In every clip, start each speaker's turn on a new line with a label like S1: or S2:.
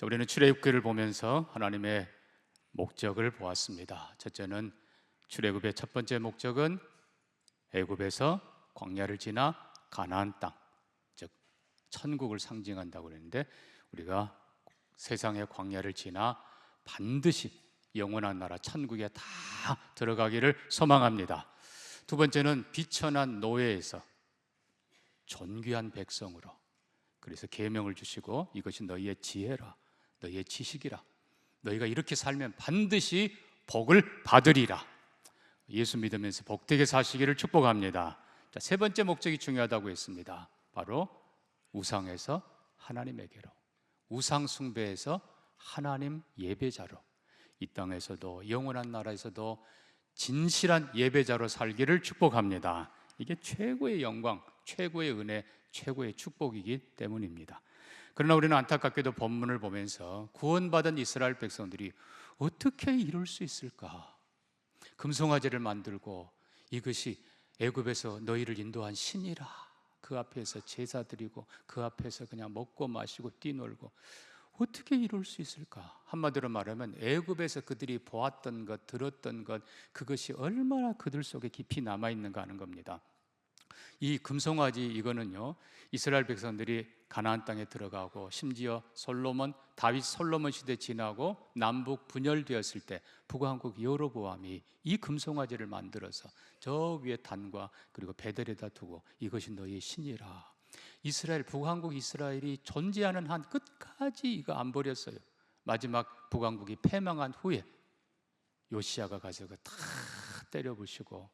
S1: 우리는 출애굽기를 보면서 하나님의 목적을 보았습니다. 첫째는 출애굽의 첫 번째 목적은 애굽에서 광야를 지나 가나안 땅, 즉 천국을 상징한다고 그랬는데, 우리가 세상의 광야를 지나 반드시 영원한 나라 천국에 다 들어가기를 소망합니다. 두 번째는 비천한 노예에서 존귀한 백성으로, 그래서 계명을 주시고 이것이 너희의 지혜라, 너희의 지식이라, 너희가 이렇게 살면 반드시 복을 받으리라. 예수 믿으면서 복되게 사시기를 축복합니다. 자, 세 번째 목적이 중요하다고 했습니다. 바로 우상에서 하나님에게로, 우상 숭배에서 하나님 예배자로, 이 땅에서도 영원한 나라에서도 진실한 예배자로 살기를 축복합니다. 이게 최고의 영광, 최고의 은혜, 최고의 축복이기 때문입니다. 그러나 우리는 안타깝게도 본문을 보면서 구원받은 이스라엘 백성들이 어떻게 이룰 수 있을까? 금송아지를 만들고 이것이 애굽에서 너희를 인도한 신이라, 그 앞에서 제사 드리고 그 앞에서 그냥 먹고 마시고 뛰놀고, 어떻게 이룰 수 있을까? 한마디로 말하면 애굽에서 그들이 보았던 것, 들었던 것, 그것이 얼마나 그들 속에 깊이 남아있는가 하는 겁니다. 이 금송아지, 이거는요, 이스라엘 백성들이 가나안 땅에 들어가고 심지어 다윗 솔로몬 시대 지나고 남북 분열되었을 때 북왕국 여로보암이 이 금송아지를 만들어서 저 위에 단과 그리고 베델에다 두고 이것이 너희의 신이라. 이스라엘, 북왕국 이스라엘이 존재하는 한 끝까지 이거 안 버렸어요. 마지막 북왕국이 패망한 후에 요시야가 가서 다 때려부시고,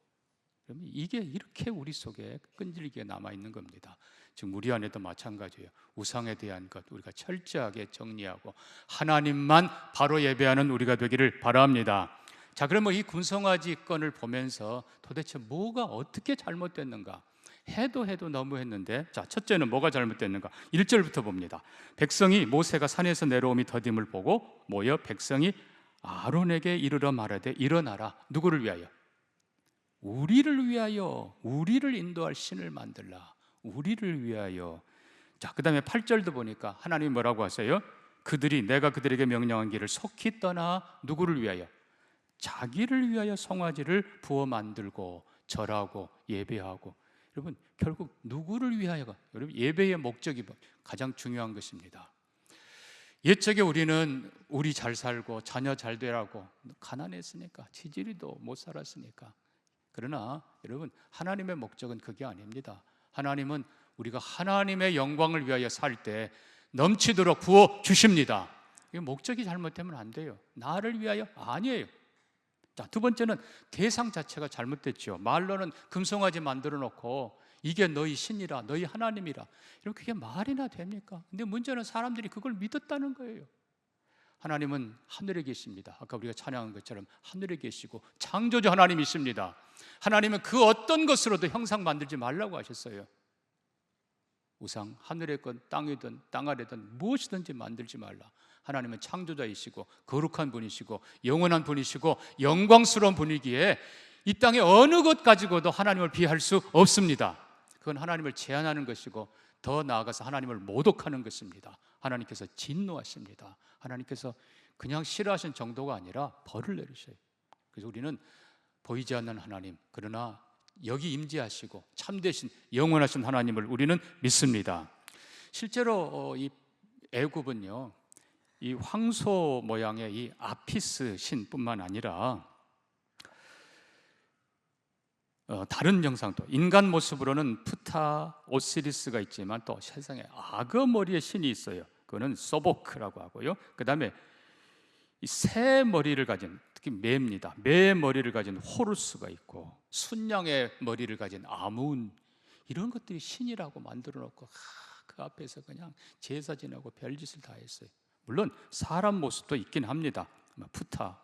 S1: 그러면 이게 이렇게 우리 속에 끈질기게 남아있는 겁니다. 지금 우리 안에도 마찬가지예요. 우상에 대한 것 우리가 철저하게 정리하고 하나님만 바로 예배하는 우리가 되기를 바랍니다. 자, 그러면 이 금송아지 건을 보면서 도대체 뭐가 어떻게 잘못됐는가? 해도 너무 했는데, 자, 첫째는 뭐가 잘못됐는가? 1절부터 봅니다. 백성이 모세가 산에서 내려옴이 더딤을 보고 모여 백성이 아론에게 이르러 말하되 일어나라. 누구를 위하여? 우리를 위하여, 우리를 인도할 신을 만들라. 우리를 위하여. 자, 그 다음에 8절도 보니까 하나님이 뭐라고 하세요? 내가 그들에게 명령한 길을 속히 떠나 누구를 위하여? 자기를 위하여 송아지를 부어 만들고 절하고 예배하고. 여러분, 결국 누구를 위하여가? 여러분, 예배의 목적이 가장 중요한 것입니다. 옛적에 우리는 우리 잘 살고 자녀 잘 되라고 가난했으니까, 지지리도 못 살았으니까. 그러나 여러분, 하나님의 목적은 그게 아닙니다. 하나님은 우리가 하나님의 영광을 위하여 살 때 넘치도록 부어 주십니다. 이 목적이 잘못되면 안 돼요. 나를 위하여? 아니에요. 자, 두 번째는 대상 자체가 잘못됐죠. 말로는 금송아지 만들어 놓고 이게 너희 신이라, 너희 하나님이라, 이러면 그게 말이나 됩니까? 근데 문제는 사람들이 그걸 믿었다는 거예요. 하나님은 하늘에 계십니다. 아까 우리가 찬양한 것처럼 하늘에 계시고 창조주 하나님이십니다. 하나님은 그 어떤 것으로도 형상 만들지 말라고 하셨어요. 우상, 하늘의 것, 땅이든 땅 아래든 무엇이든지 만들지 말라. 하나님은 창조자이시고 거룩한 분이시고 영원한 분이시고 영광스러운 분이기에 이 땅의 어느 것 가지고도 하나님을 비할 수 없습니다. 그건 하나님을 제한하는 것이고 더 나아가서 하나님을 모독하는 것입니다. 하나님께서 진노하십니다. 하나님께서 그냥 싫어하신 정도가 아니라 벌을 내리셔요. 그래서 우리는 보이지 않는 하나님, 그러나 여기 임재하시고 참되신 영원하신 하나님을 우리는 믿습니다. 실제로 이 애굽은요, 이 황소 모양의 이 아피스 신뿐만 아니라 다른 형상도, 인간 모습으로는 푸타, 오시리스가 있지만 또 세상에 악어 머리의 신이 있어요. 그거는 소보크라고 하고요. 그 다음에 이 새 머리를 가진, 특히 매입니다. 매 머리를 가진 호루스가 있고, 순양의 머리를 가진 아문, 이런 것들이 신이라고 만들어 놓고 그 앞에서 그냥 제사 지내고 별짓을 다 했어요. 물론 사람 모습도 있긴 합니다. 푸타.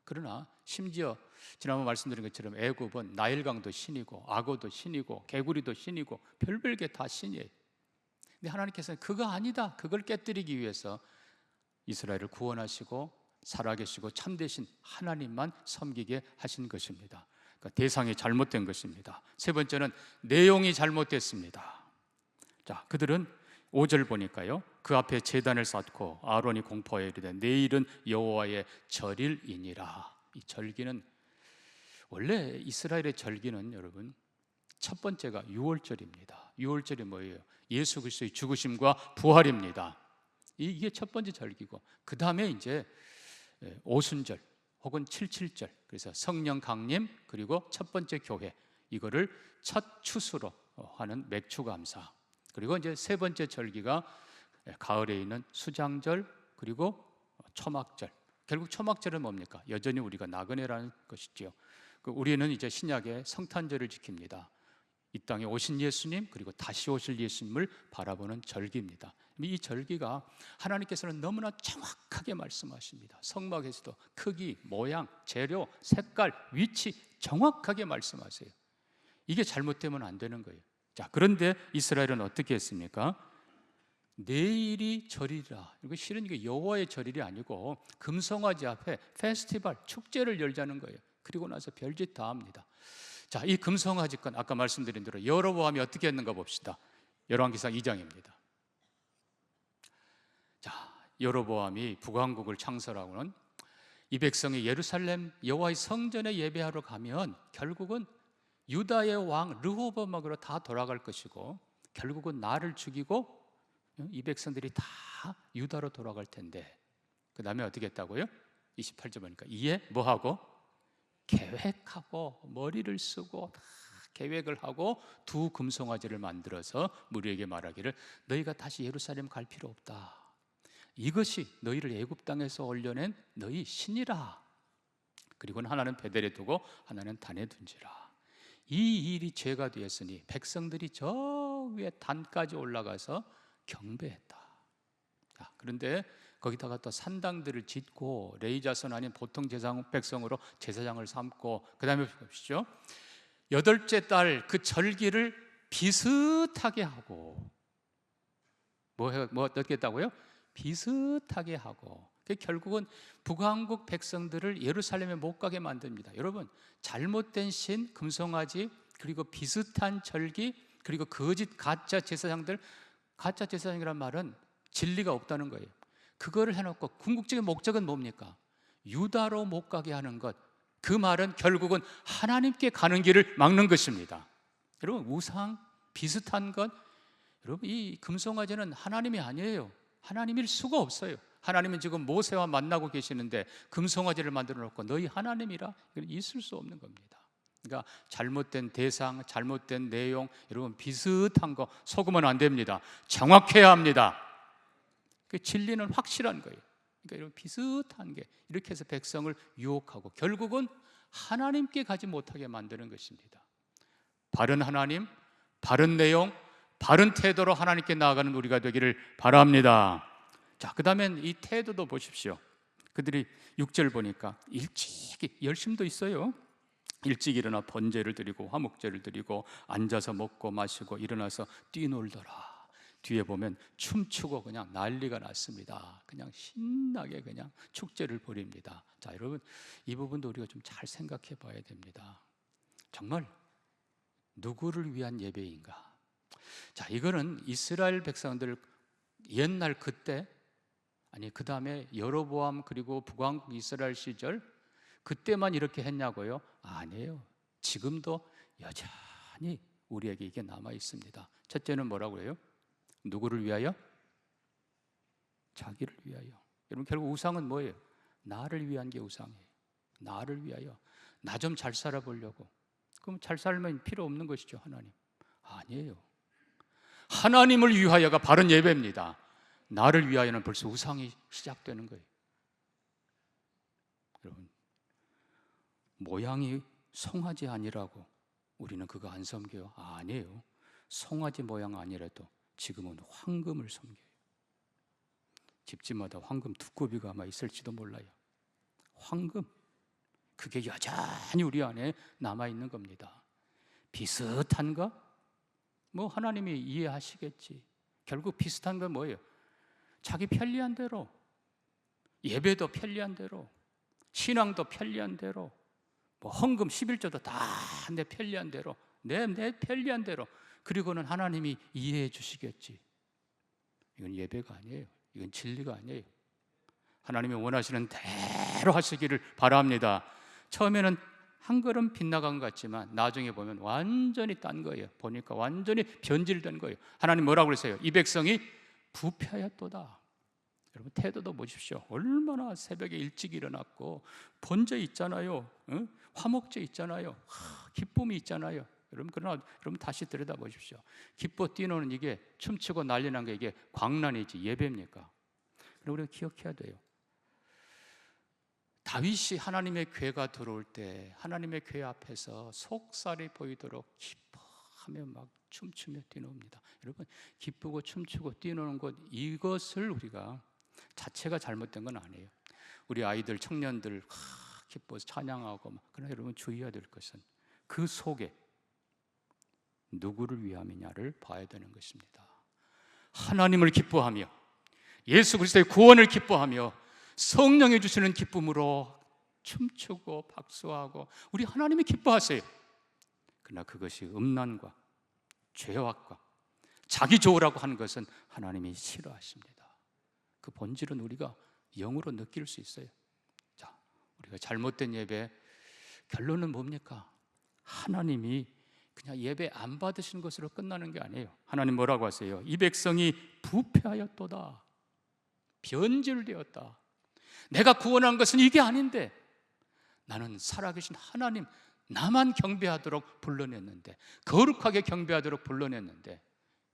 S1: 그러나 심지어 지난번 말씀드린 것처럼 애굽은 나일강도 신이고 악어도 신이고 개구리도 신이고 별별 게 다 신이에요. 근데 하나님께서는 그거 아니다, 그걸 깨뜨리기 위해서 이스라엘을 구원하시고 살아계시고 참되신 하나님만 섬기게 하신 것입니다. 그러니까 대상이 잘못된 것입니다. 세 번째는 내용이 잘못됐습니다. 자, 그들은 5절 보니까요, 그 앞에 제단을 쌓고 아론이 공포하여 이르되 내일은 여호와의 절일이니라. 이 절기는, 원래 이스라엘의 절기는 여러분 첫 번째가 유월절입니다. 유월절이 뭐예요? 예수 그리스도의 죽으심과 부활입니다. 이게 첫 번째 절기고, 그 다음에 이제 오순절 혹은 칠칠절, 그래서 성령 강림, 그리고 첫 번째 교회, 이거를 첫 추수로 하는 맥추감사, 그리고 이제 세 번째 절기가 가을에 있는 수장절, 그리고 초막절. 결국 초막절은 뭡니까? 여전히 우리가 나그네라는 것이지요. 우리는 이제 신약의 성탄절을 지킵니다. 이 땅에 오신 예수님, 그리고 다시 오실 예수님을 바라보는 절기입니다. 이 절기가 하나님께서는 너무나 정확하게 말씀하십니다. 성막에서도 크기, 모양, 재료, 색깔, 위치 정확하게 말씀하세요. 이게 잘못되면 안 되는 거예요. 자, 그런데 이스라엘은 어떻게 했습니까? 내일이 절이라. 이거 실은 이게 여호와의 절일이 아니고 금송아지 앞에 페스티벌, 축제를 열자는 거예요. 그리고 나서 별짓 다 합니다. 자, 이 금송아지 건 아까 말씀드린 대로 여로보암이 어떻게 했는가 봅시다. 열왕기상 2장입니다. 자, 여로보암이 북왕국을 창설하고는 이 백성이 예루살렘 여호와의 성전에 예배하러 가면 결국은 유다의 왕 르호보암으로 다 돌아갈 것이고, 결국은 나를 죽이고 이 백성들이 다 유다로 돌아갈 텐데, 그 다음에 어떻게 했다고요? 28절 보니까 이에 뭐하고? 계획하고 머리를 쓰고 다 계획을 하고 두 금송아지를 만들어서 무리에게 말하기를 너희가 다시 예루살렘 갈 필요 없다. 이것이 너희를 애굽 땅에서 올려낸 너희 신이라. 그리고는 하나는 베델에 두고 하나는 단에 둔지라. 이 일이 죄가 되었으니 백성들이 저 위에 단까지 올라가서 경배했다. 그런데 거기다가 또 산당들을 짓고 레위자손 아닌 보통 백성으로 제사장을 삼고, 그 다음에 보십시오, 8째 달 그 절기를 비슷하게 하고, 뭐 어떻게 했다고요? 비슷하게 하고, 결국은 북왕국 백성들을 예루살렘에 못 가게 만듭니다. 여러분, 잘못된 신, 금송아지, 그리고 비슷한 절기, 그리고 거짓 가짜 제사장들, 가짜 제사장이란 말은 진리가 없다는 거예요. 그거를 해놓고 궁극적인 목적은 뭡니까? 유다로 못 가게 하는 것. 그 말은 결국은 하나님께 가는 길을 막는 것입니다. 여러분, 우상, 비슷한 것, 여러분, 이 금송아지는 하나님이 아니에요. 하나님일 수가 없어요. 하나님은 지금 모세와 만나고 계시는데 금송아지를 만들어 놓고 너희 하나님이라? 있을 수 없는 겁니다. 그러니까 잘못된 대상, 잘못된 내용, 여러분 비슷한 거 속으면 안 됩니다. 정확해야 합니다. 그 진리는 확실한 거예요. 그러니까 이런 비슷한 게 이렇게 해서 백성을 유혹하고 결국은 하나님께 가지 못하게 만드는 것입니다. 바른 하나님, 바른 내용, 바른 태도로 하나님께 나아가는 우리가 되기를 바랍니다. 자, 그 다음엔 이 태도도 보십시오. 그들이 6절 보니까 일찍, 열심도 있어요. 일찍 일어나 번제를 드리고 화목제를 드리고 앉아서 먹고 마시고 일어나서 뛰놀더라. 뒤에 보면 춤추고 그냥 난리가 났습니다. 그냥 신나게 그냥 축제를 벌입니다. 자, 여러분, 이 부분도 우리가 좀 잘 생각해 봐야 됩니다. 정말 누구를 위한 예배인가? 자, 이거는 이스라엘 백성들 옛날 그때, 아니 그 다음에 여로보암 그리고 북왕국 이스라엘 시절 그때만 이렇게 했냐고요? 아니에요. 지금도 여전히 우리에게 이게 남아 있습니다. 첫째는 뭐라고 해요? 누구를 위하여? 자기를 위하여. 여러분, 결국 우상은 뭐예요? 나를 위한 게 우상이에요. 나를 위하여. 나 좀 잘 살아보려고. 그럼 잘 살면 필요 없는 것이죠, 하나님. 아니에요. 하나님을 위하여가 바른 예배입니다. 나를 위하여는 벌써 우상이 시작되는 거예요. 여러분, 모양이 송아지 아니라고 우리는 그거 안 섬겨요? 아니에요. 송아지 모양 아니라도 지금은 황금을 섬겨요. 집집마다 황금 두꺼비가 아마 있을지도 몰라요. 황금, 그게 여전히 우리 안에 남아있는 겁니다. 비슷한 거? 뭐 하나님이 이해하시겠지. 결국 비슷한 건 뭐예요? 자기 편리한 대로, 예배도 편리한 대로, 신앙도 편리한 대로, 뭐 헌금 11조도 다 내 편리한 대로, 내 편리한 대로. 그리고는 하나님이 이해해 주시겠지. 이건 예배가 아니에요. 이건 진리가 아니에요. 하나님이 원하시는 대로 하시기를 바랍니다. 처음에는 한 걸음 빗나간 것 같지만 나중에 보면 완전히 딴 거예요. 보니까 완전히 변질된 거예요. 하나님 뭐라고 그랬어요? 이 백성이 부패하였도다. 여러분 태도도 보십시오. 얼마나 새벽에 일찍 일어났고 번제 있잖아요. 응? 화목제 있잖아요. 기쁨이 있잖아요. 여러분 그러나 여러분 다시 들여다 보십시오. 기뻐 뛰노는 이게 춤추고 난리 난 게 이게 광란이지 예배입니까? 그럼 우리가 기억해야 돼요. 다윗이 하나님의 궤가 들어올 때 하나님의 궤 앞에서 속살이 보이도록 기뻐하며 막 춤추며 뛰노옵니다. 여러분 기쁘고 춤추고 뛰노는 것 이것을 우리가 자체가 잘못된 건 아니에요. 우리 아이들 청년들 기뻐서 찬양하고 막. 그러나 여러분 주의해야 될 것은 그 속에 누구를 위함이냐를 봐야 되는 것입니다. 하나님을 기뻐하며 예수 그리스도의 구원을 기뻐하며 성령이 주시는 기쁨으로 춤추고 박수하고 우리 하나님이 기뻐하세요. 그러나 그것이 음란과 죄악과 자기 좋으라고 하는 것은 하나님이 싫어하십니다. 그 본질은 우리가 영으로 느낄 수 있어요. 자, 우리가 잘못된 예배 결론은 뭡니까? 하나님이 그냥 예배 안 받으신 것으로 끝나는 게 아니에요. 하나님 뭐라고 하세요? 이 백성이 부패하였도다. 변질되었다. 내가 구원한 것은 이게 아닌데 나는 살아계신 하나님 나만 경배하도록 불러냈는데 거룩하게 경배하도록 불러냈는데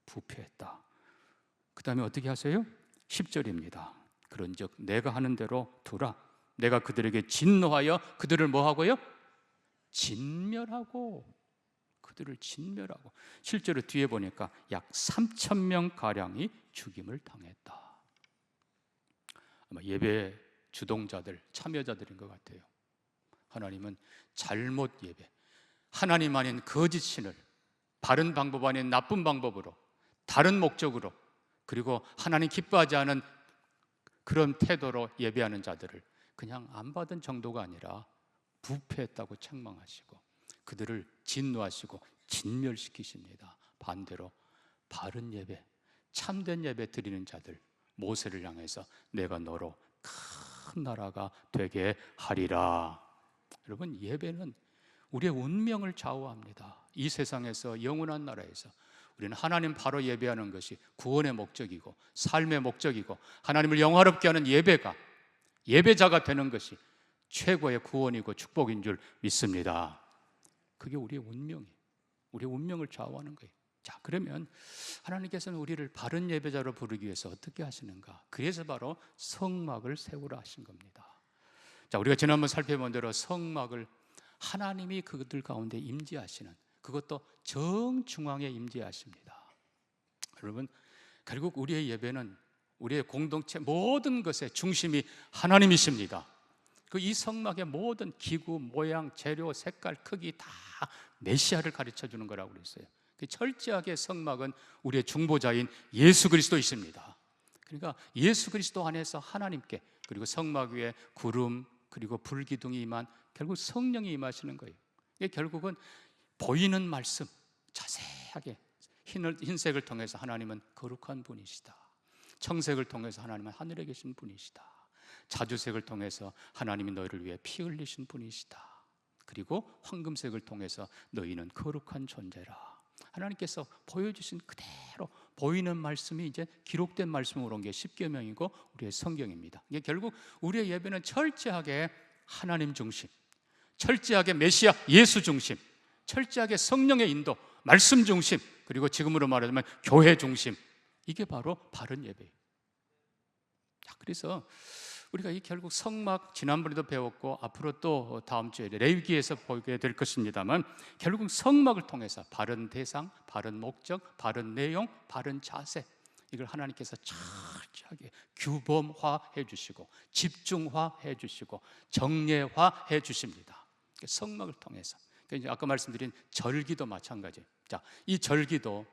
S1: 부패했다. 그 다음에 어떻게 하세요? 10절입니다. 그런즉 내가 하는 대로 두라. 내가 그들에게 진노하여 그들을 뭐하고요? 진멸하고. 그들을 진멸하고. 실제로 뒤에 보니까 약 3,000명가량이 죽임을 당했다. 아마 예배 주동자들, 참여자들인 것 같아요. 하나님은 잘못 예배, 하나님 아닌 거짓 신을 바른 방법 아닌 나쁜 방법으로 다른 목적으로 그리고 하나님 기뻐하지 않은 그런 태도로 예배하는 자들을 그냥 안 받은 정도가 아니라 부패했다고 책망하시고 그들을 진노하시고 진멸시키십니다. 반대로 바른 예배, 참된 예배 드리는 자들 모세를 향해서 내가 너로 큰 나라가 되게 하리라. 여러분 예배는 우리의 운명을 좌우합니다. 이 세상에서 영원한 나라에서 우리는 하나님 바로 예배하는 것이 구원의 목적이고 삶의 목적이고 하나님을 영화롭게 하는 예배가 예배자가 되는 것이 최고의 구원이고 축복인 줄 믿습니다. 그게 우리의 운명이에요. 우리의 운명을 좌우하는 거예요. 자, 그러면 하나님께서는 우리를 바른 예배자로 부르기 위해서 어떻게 하시는가? 그래서 바로 성막을 세우라 하신 겁니다. 자, 우리가 지난번 살펴본 대로 성막을 하나님이 그들 가운데 임재하시는, 그것도 정중앙에 임재하십니다. 여러분, 결국 우리의 예배는 우리의 공동체 모든 것의 중심이 하나님이십니다. 그 이 성막의 모든 기구, 모양, 재료, 색깔, 크기 다 메시아를 가르쳐 주는 거라고 그랬어요. 철저하게 성막은 우리의 중보자인 예수 그리스도이십니다. 그러니까 예수 그리스도 안에서 하나님께, 그리고 성막 위에 구름 그리고 불기둥이 임한, 결국 성령이 임하시는 거예요. 이게 결국은 보이는 말씀, 자세하게 흰색을 통해서 하나님은 거룩한 분이시다. 청색을 통해서 하나님은 하늘에 계신 분이시다. 자주색을 통해서 하나님이 너희를 위해 피 흘리신 분이시다. 그리고 황금색을 통해서 너희는 거룩한 존재라. 하나님께서 보여주신 그대로 보이는 말씀이 이제 기록된 말씀으로 온 게 십계명이고 우리의 성경입니다. 이게 결국 우리의 예배는 철저하게 하나님 중심, 철저하게 메시아 예수 중심, 철저하게 성령의 인도, 말씀 중심, 그리고 지금으로 말하자면 교회 중심. 이게 바로 바른 예배예요. 자, 그래서 우리가 이 결국 성막 지난번에도 배웠고 앞으로 또 다음 주에 레위기에서 보게 될 것입니다만, 결국 성막을 통해서 바른 대상, 바른 목적, 바른 내용, 바른 자세, 이걸 하나님께서 철저하게 규범화해 주시고 집중화해 주시고 정례화해 주십니다. 성막을 통해서. 그러니까 아까 말씀드린 절기도 마찬가지예요. 자, 이 절기도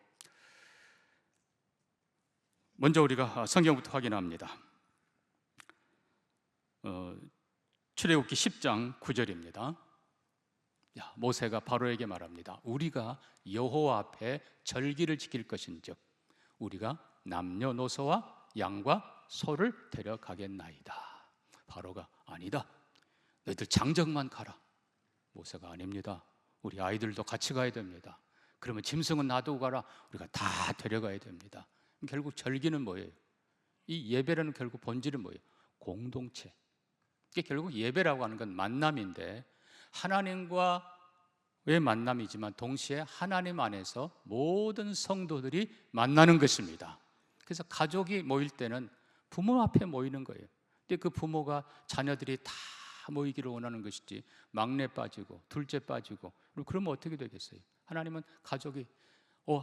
S1: 먼저 우리가 성경부터 확인합니다. 출애굽기 10장 9절입니다. 모세가 바로에게 말합니다. 우리가 여호와 앞에 절기를 지킬 것인즉 우리가 남녀노소와 양과 소를 데려가겠나이다. 바로가 아니다. 너희들 장정만 가라. 모세가 아닙니다. 우리 아이들도 같이 가야 됩니다. 그러면 짐승은 놔두고 가라. 우리가 다 데려가야 됩니다. 결국 절기는 뭐예요? 이 예배라는 결국 본질은 뭐예요? 공동체. 이게 결국 예배라고 하는 건 만남인데, 하나님과의 만남이지만 동시에 하나님 안에서 모든 성도들이 만나는 것입니다. 그래서 가족이 모일 때는 부모 앞에 모이는 거예요. 근데 그 부모가 자녀들이 다 모이기를 원하는 것이지, 막내 빠지고 둘째 빠지고 그러면 어떻게 되겠어요? 하나님은 가족이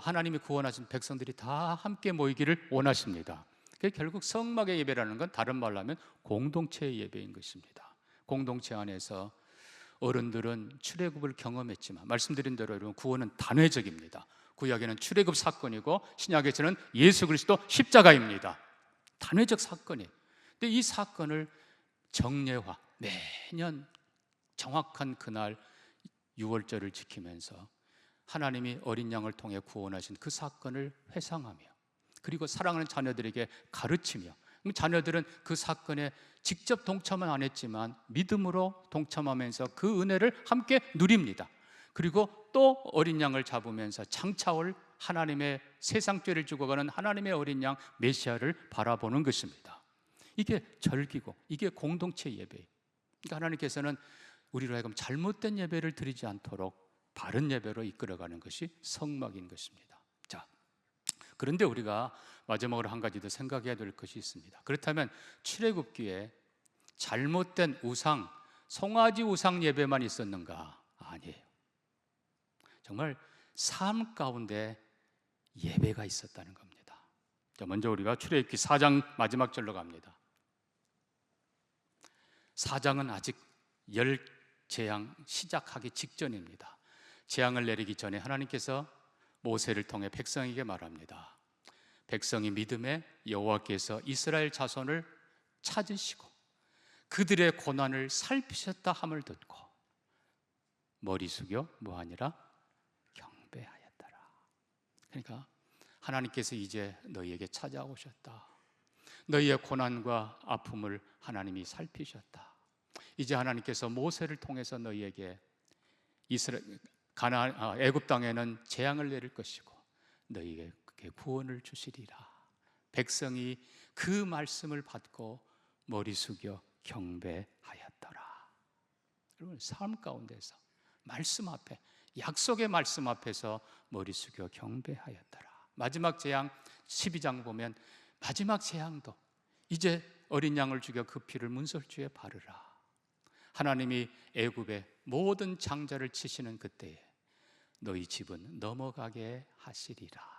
S1: 하나님이 구원하신 백성들이 다 함께 모이기를 원하십니다. 결국 성막의 예배라는 건 다른 말로 하면 공동체의 예배인 것입니다. 공동체 안에서 어른들은 출애굽을 경험했지만, 말씀드린 대로 여러분, 구원은 단회적입니다. 구약에는 출애굽 사건이고 신약에서는 예수 그리스도 십자가입니다. 단회적 사건이에요. 근데 이 사건을 정례화, 매년 정확한 그날 유월절을 지키면서 하나님이 어린 양을 통해 구원하신 그 사건을 회상하며, 그리고 사랑하는 자녀들에게 가르치며, 자녀들은 그 사건에 직접 동참은 안 했지만 믿음으로 동참하면서 그 은혜를 함께 누립니다. 그리고 또 어린 양을 잡으면서 장차올 하나님의 세상 죄를 죽어가는 하나님의 어린 양 메시아를 바라보는 것입니다. 이게 절기고 이게 공동체 예배예요. 그러니까 하나님께서는 우리로 하여금 잘못된 예배를 드리지 않도록 바른 예배로 이끌어가는 것이 성막인 것입니다. 자, 그런데 우리가 마지막으로 한 가지 더 생각해야 될 것이 있습니다. 그렇다면 출애굽기에 잘못된 우상, 송아지 우상 예배만 있었는가? 아니에요. 정말 삶 가운데 예배가 있었다는 겁니다. 자, 먼저 우리가 출애굽기 4장 마지막 절로 갑니다. 4장은 아직 열 재앙 시작하기 직전입니다. 재앙을 내리기 전에 하나님께서 모세를 통해 백성에게 말합니다. 백성이 믿음에 여호와께서 이스라엘 자손을 찾으시고 그들의 고난을 살피셨다 함을 듣고 머리 숙여 뭐하니라? 경배하였더라. 그러니까 하나님께서 이제 너희에게 찾아오셨다. 너희의 고난과 아픔을 하나님이 살피셨다. 이제 하나님께서 모세를 통해서 너희에게 애굽 땅에는 재앙을 내릴 것이고 너희에게 구원을 주시리라. 백성이 그 말씀을 받고 머리 숙여 경배하였더라. 여러분, 삶 가운데서 말씀 앞에, 약속의 말씀 앞에서 머리 숙여 경배하였더라. 마지막 재앙 12장 보면 마지막 재앙도 이제 어린 양을 죽여 그 피를 문설주에 바르라. 하나님이 애굽의 모든 장자를 치시는 그때에 너희 집은 넘어가게 하시리라.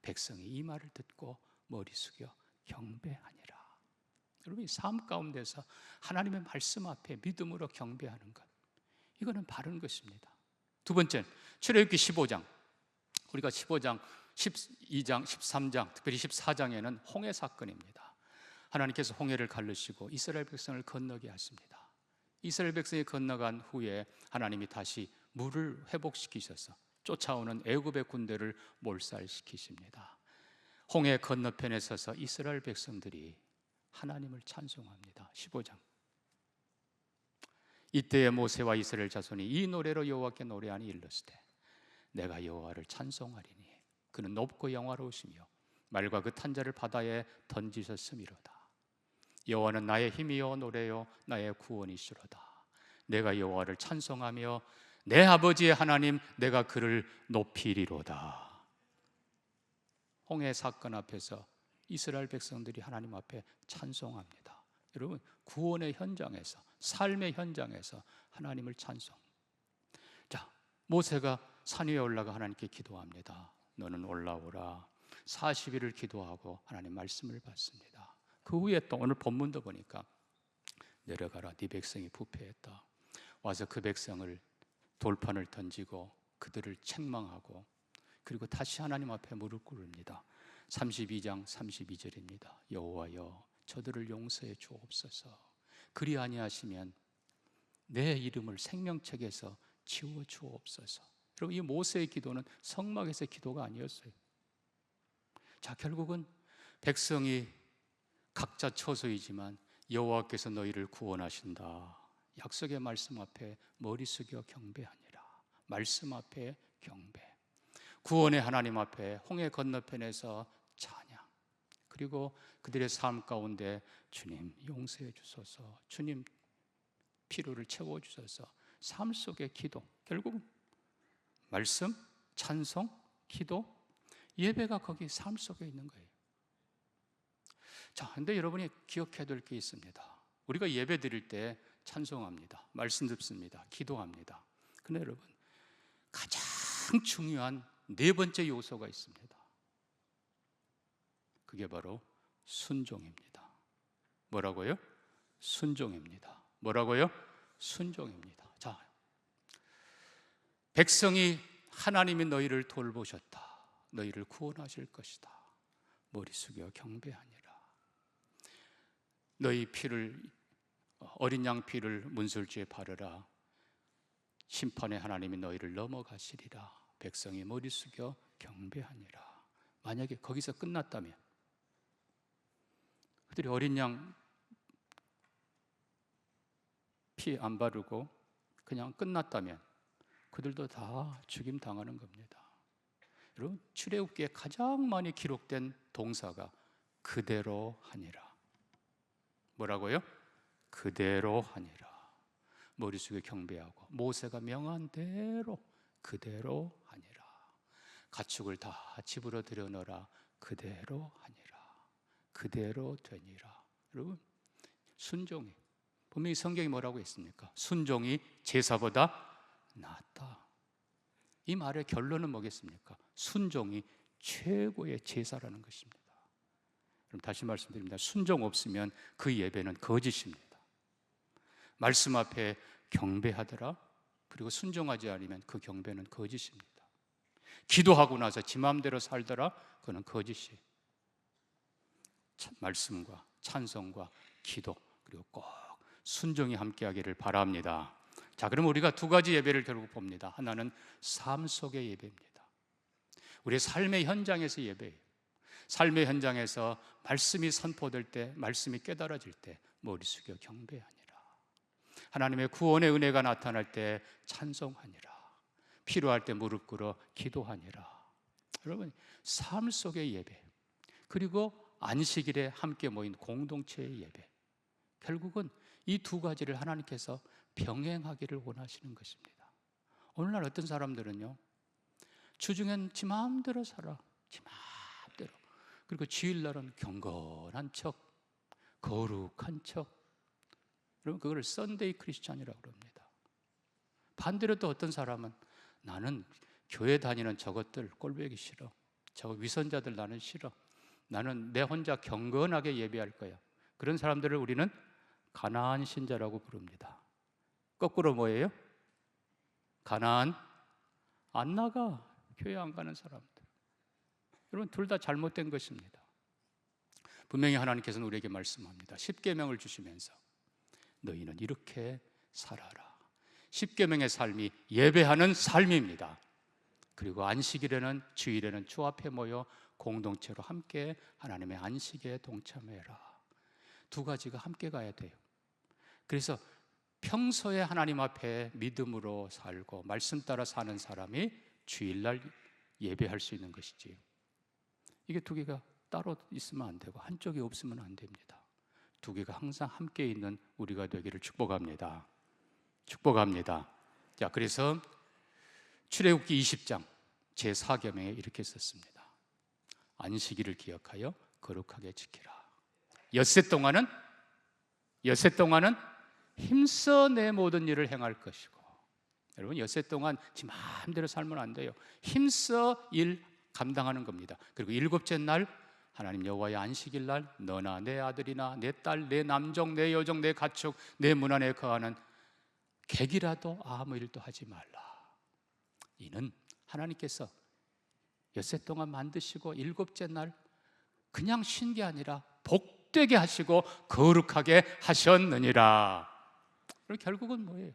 S1: 백성이 이 말을 듣고 머리 숙여 경배하니라. 여러분, 이 삶 가운데서 하나님의 말씀 앞에 믿음으로 경배하는 것, 이거는 바른 것입니다. 두 번째, 출애굽기 15장. 우리가 15장, 12장, 13장, 특별히 14장에는 홍해 사건입니다. 하나님께서 홍해를 가르시고 이스라엘 백성을 건너게 하십니다. 이스라엘 백성이 건너간 후에 하나님이 다시 물을 회복시키셔서 쫓아오는 애굽의 군대를 몰살시키십니다. 홍해 건너편에 서서 이스라엘 백성들이 하나님을 찬송합니다. 15장. 이때에 모세와 이스라엘 자손이 이 노래로 여호와께 노래하니 일렀으되 내가 여호와를 찬송하리니 그는 높고 영화로우시며 말과 그 탄자를 바다에 던지셨음이로다. 여호와는 나의 힘이요 노래요 나의 구원이시로다. 내가 여호와를 찬송하며 내 아버지의 하나님 내가 그를 높이리로다. 홍해 사건 앞에서 이스라엘 백성들이 하나님 앞에 찬송합니다. 여러분, 구원의 현장에서, 삶의 현장에서 하나님을 찬송. 자, 모세가 산 위에 올라가 하나님께 기도합니다. 너는 올라오라. 40일을 기도하고 하나님 말씀을 받습니다. 그 후에 또 오늘 본문도 보니까 내려가라 네 백성이 부패했다. 와서 그 백성을 돌판을 던지고 그들을 책망하고 그리고 다시 하나님 앞에 무릎 꿇습니다. 32장 32절입니다. 여호와여 저들을 용서해 주옵소서. 그리 아니하시면 내 이름을 생명책에서 지워 주옵소서. 여러분, 이 모세의 기도는 성막에서의 기도가 아니었어요. 자, 결국은 백성이 각자 처소이지만 여호와께서 너희를 구원하신다. 약속의 말씀 앞에 머리 숙여 경배하니라. 말씀 앞에 경배. 구원의 하나님 앞에 홍해 건너편에서 찬양. 그리고 그들의 삶 가운데 주님 용서해 주소서, 주님 필요를 채워 주소서. 삶 속의 기도, 결국 말씀, 찬송, 기도, 예배가 거기 삶 속에 있는 거예요. 자, 근데 여러분이 기억해야 될 게 있습니다. 우리가 예배 드릴 때 찬송합니다. 말씀 듣습니다. 기도합니다. 근데 여러분, 가장 중요한 네 번째 요소가 있습니다. 그게 바로 순종입니다. 뭐라고요? 순종입니다. 뭐라고요? 순종입니다. 자, 백성이 하나님이 너희를 돌보셨다. 너희를 구원하실 것이다. 머리 숙여 경배하니라. 너희 피를, 어린 양 피를 문설주에 바르라. 심판의 하나님이 너희를 넘어가시리라. 백성이 머리 숙여 경배하니라. 만약에 거기서 끝났다면, 그들이 어린 양 피 안 바르고 그냥 끝났다면 그들도 다 죽임 당하는 겁니다. 여러분, 출애굽기에 가장 많이 기록된 동사가 그대로 하니라. 뭐라고요? 그대로 하니라. 머리 숙여 경배하고 모세가 명한 대로 그대로 하니라. 가축을 다 집으로 들여넣어라. 그대로 하니라. 그대로 되니라. 여러분, 순종이, 분명히 성경이 뭐라고 했습니까? 순종이 제사보다 낫다. 이 말의 결론은 뭐겠습니까? 순종이 최고의 제사라는 것입니다. 그럼 다시 말씀드립니다. 순종 없으면 그 예배는 거짓입니다. 말씀 앞에 경배하더라. 그리고 순종하지 않으면 그 경배는 거짓입니다. 기도하고 나서 지 마음대로 살더라. 그는 거짓이. 말씀과 찬송과 기도, 그리고 꼭 순종이 함께하기를 바랍니다. 자, 그럼 우리가 두 가지 예배를 결국 봅니다. 하나는 삶 속의 예배입니다. 우리의 삶의 현장에서 예배예요. 삶의 현장에서 말씀이 선포될 때, 말씀이 깨달아질 때 머리 숙여 경배하니라. 하나님의 구원의 은혜가 나타날 때 찬송하니라. 필요할 때 무릎 꿇어 기도하니라. 여러분, 삶 속의 예배, 그리고 안식일에 함께 모인 공동체의 예배, 결국은 이 두 가지를 하나님께서 병행하기를 원하시는 것입니다. 오늘날 어떤 사람들은요, 주중엔 지 마음대로 살아, 지 마음대로. 그리고 주일날은 경건한 척, 거룩한 척. 여러분, 그걸 썬데이 크리스찬이라고 합니다. 반대로 또 어떤 사람은 나는 교회 다니는 저것들 꼴보기 싫어, 저 위선자들 나는 싫어, 나는 내 혼자 경건하게 예배할 거야. 그런 사람들을 우리는 가나안 신자라고 부릅니다. 거꾸로 뭐예요? 가나안 안 나가, 교회 안 가는 사람들. 여러분, 둘 다 잘못된 것입니다. 분명히 하나님께서는 우리에게 말씀합니다. 십계명을 주시면서 너희는 이렇게 살아라. 십계명의 삶이 예배하는 삶입니다. 그리고 안식일에는, 주일에는 주 앞에 모여 공동체로 함께 하나님의 안식에 동참해라. 두 가지가 함께 가야 돼요. 그래서 평소에 하나님 앞에 믿음으로 살고 말씀 따라 사는 사람이 주일날 예배할 수 있는 것이지, 이게 두 개가 따로 있으면 안 되고 한쪽이 없으면 안 됩니다. 두 개가 항상 함께 있는 우리가 되기를 축복합니다. 축복합니다. 자, 그래서 출애굽기 20장 제4계명에 이렇게 썼습니다. 안식일을 기억하여 거룩하게 지키라. 엿새 동안은 힘써 내 모든 일을 행할 것이고. 여러분, 엿새 동안 지 마음대로 살면 안 돼요. 힘써 일 감당하는 겁니다. 그리고 일곱째 날 하나님 여호와의 안식일 날 너나 내 아들이나 내 딸, 내 남종, 내 여종, 내 가축, 내 문 안에 거하는 객이라도 아무 일도 하지 말라. 이는 하나님께서 엿새 동안 만드시고 일곱째 날 그냥 쉰 게 아니라 복되게 하시고 거룩하게 하셨느니라. 결국은 뭐예요?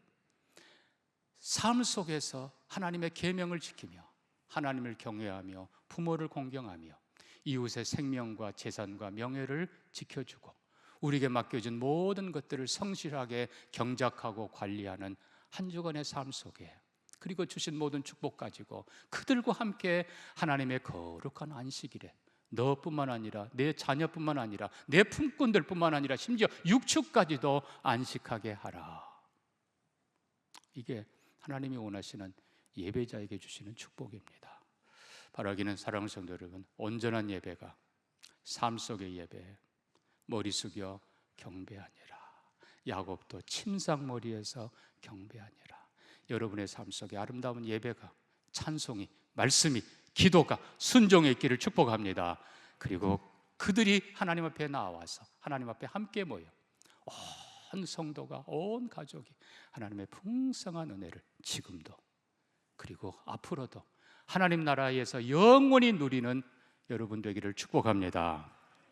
S1: 삶 속에서 하나님의 계명을 지키며 하나님을 경외하며 부모를 공경하며 이웃의 생명과 재산과 명예를 지켜주고 우리에게 맡겨진 모든 것들을 성실하게 경작하고 관리하는 한 주간의 삶 속에, 그리고 주신 모든 축복 가지고 그들과 함께 하나님의 거룩한 안식일에 너뿐만 아니라 내 자녀뿐만 아니라 내 품꾼들뿐만 아니라 심지어 육축까지도 안식하게 하라. 이게 하나님이 원하시는 예배자에게 주시는 축복입니다. 바라기는 사랑하는 성도 여러분, 온전한 예배가 삶 속의 예배, 머리 숙여 경배하니라. 야곱도 침상머리에서 경배하니라. 여러분의 삶 속에 아름다운 예배가, 찬송이, 말씀이, 기도가, 순종의 길을 축복합니다. 그리고 그들이 하나님 앞에 나와서 하나님 앞에 함께 모여 온 성도가, 온 가족이 하나님의 풍성한 은혜를 지금도 그리고 앞으로도 하나님 나라에서 영원히 누리는 여러분 되기를 축복합니다.